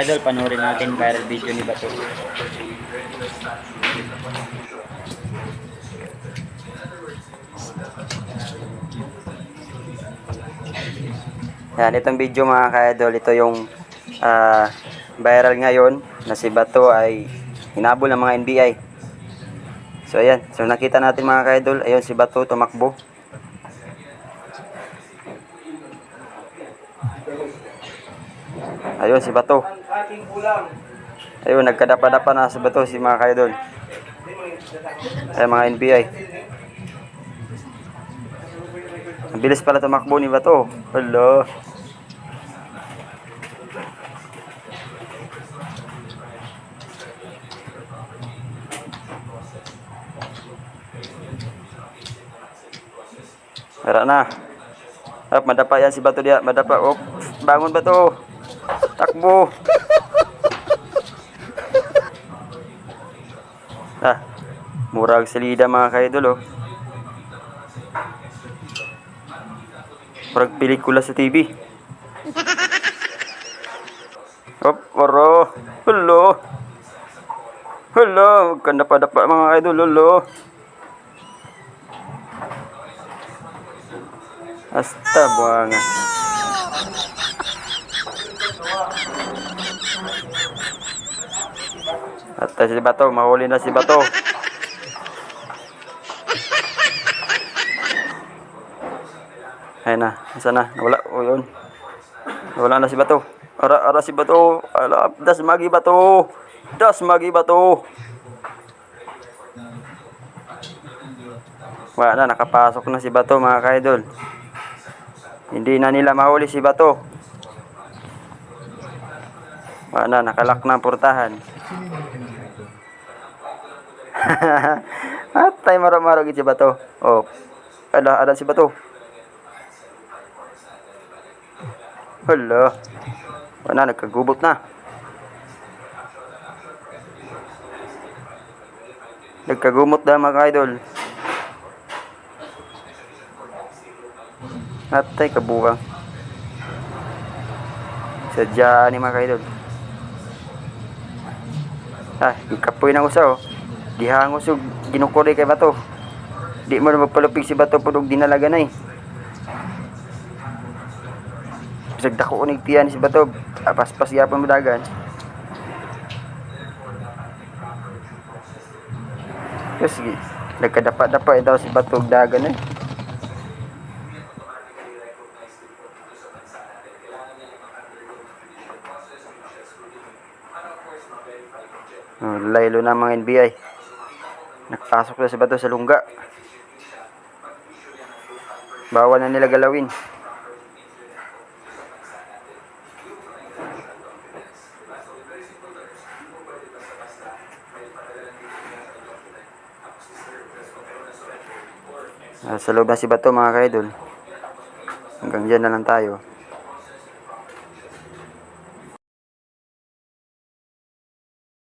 Idol, panoorin natin viral video ni Bato. Yan, itong video mga ka-idol, ito yung viral ngayon na si Bato ay hinabol ng mga NBI. So ayan, so nakita natin mga ka-idol, ayun si Bato tumakbo. Ayun si Bato. Ayun, nagkadapa-dapa na si Bato, si mga ka-idol. Ay mga NBI. Ang bilis pala tumakbo ni Bato. Hello. Tara na. Up, madapa yan si Bato dia. Madapa. Oh, bangon Bato. Takbo. Murag salida mga kaidol oh. Murag pelikula sa TV. Op, oro. Hello. Hello, kanda pa dapa mga idol, hello. Asta buang. At si Bato, mahuli na si Bato. Ayun na, isa na, nawala, o yun. Nawala na si Bato. Ara si Bato, ala, das magi Bato. Das magi Bato. Wala na, nakapasok na si Bato mga ka-idol. Hindi na nila mahuli si Bato. Wala na, nakalak na ang portahan. At tayo maro-maro si Bato. Oh, ada si Bato. Hala. Wala, nagkagubot na. Nagkagumot na mga idol. Atay kabuang. Sadya ni mga idol. Ikapoy na usa oh. Gihangos yung ginukuri kay Bato. Di mo na magpalupig si Bato pudog dinalaga na eh. Bisag dako unig tiyan si Bato. Paspas yapon mo dagan. Sige, nagkadapa-dapa daw si Bato dagan eh. Laylo na mga NBI. Nakapasok na si Bato sa lungga. Bawal na nila galawin. Sa loob na si Bato mga kaidol. Hanggang dyan na lang tayo.